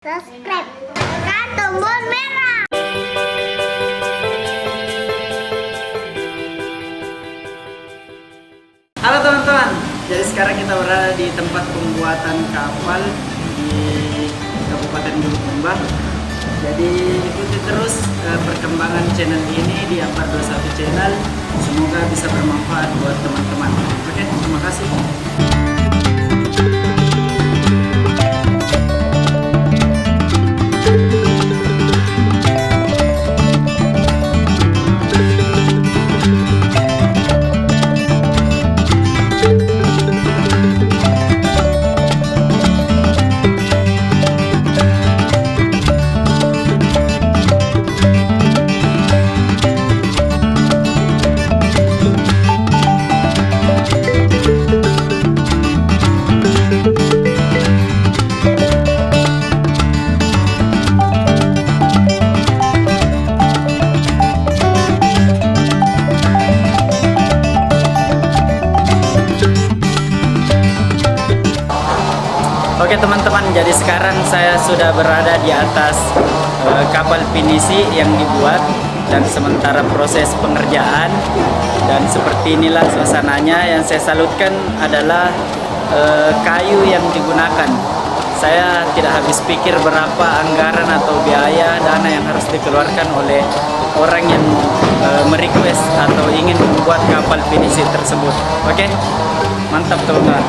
Subscribe tekan tombol merah. Halo teman-teman, jadi sekarang kita berada di tempat pembuatan kapal di Kabupaten Bulukumba. Jadi ikuti terus perkembangan channel ini di Apar 21 channel. Semoga bisa bermanfaat buat teman-teman. Oke, terima kasih. Oke teman-teman, jadi sekarang saya sudah berada di atas kapal Phinisi yang dibuat, dan sementara proses pengerjaan, dan seperti inilah suasananya. Yang saya salutkan adalah kayu yang digunakan. Saya tidak habis pikir berapa anggaran atau biaya dana yang harus dikeluarkan oleh orang yang merequest atau ingin membuat kapal Phinisi tersebut. Oke, mantap teman-teman.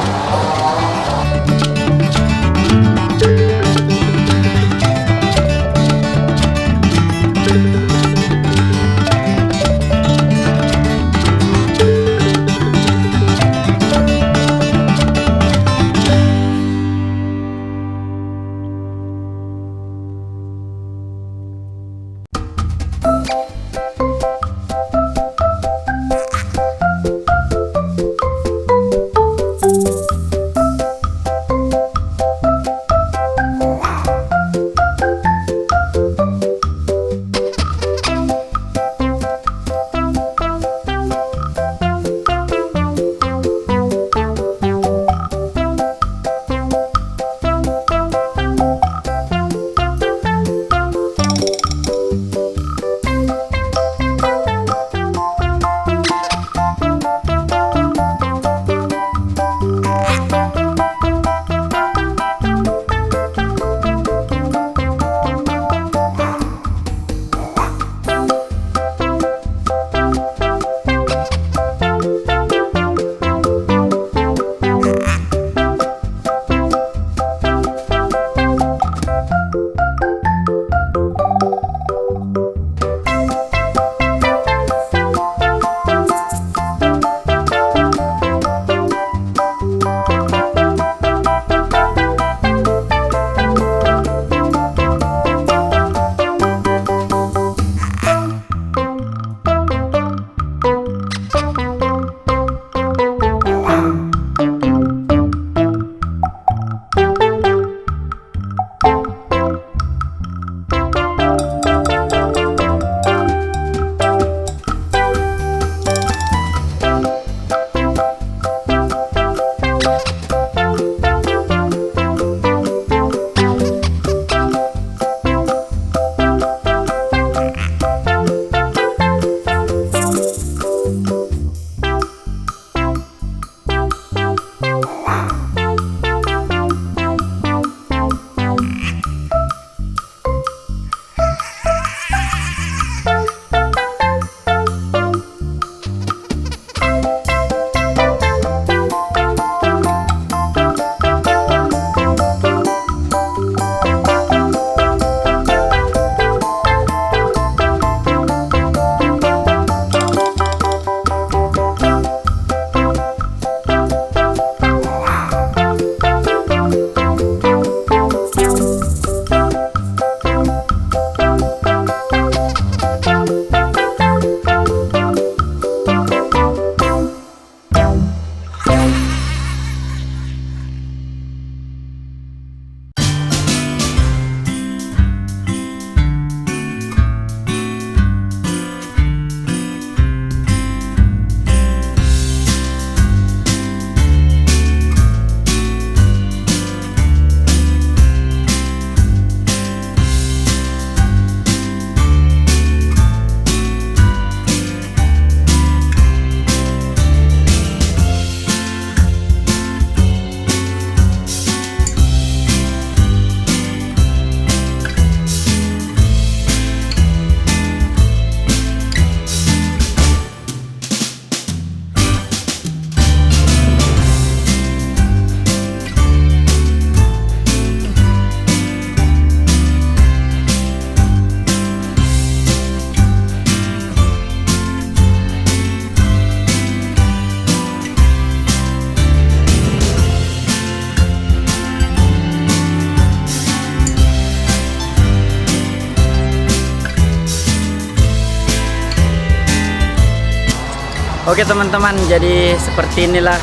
Oke teman-teman, jadi seperti inilah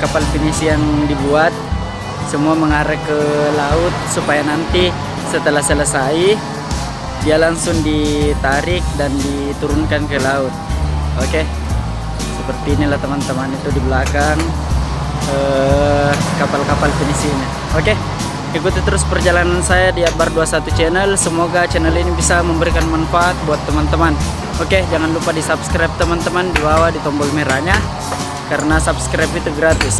kapal pinisi yang dibuat. Semua mengarah ke laut supaya nanti setelah selesai dia langsung ditarik dan diturunkan ke laut. Oke, seperti inilah teman-teman, itu di belakang kapal-kapal pinisi ini. Oke, ikuti terus perjalanan saya di Akbar 21 channel. Semoga channel ini bisa memberikan manfaat buat teman-teman. Oke, jangan lupa di subscribe teman-teman, di bawah di tombol merahnya, karena subscribe itu gratis.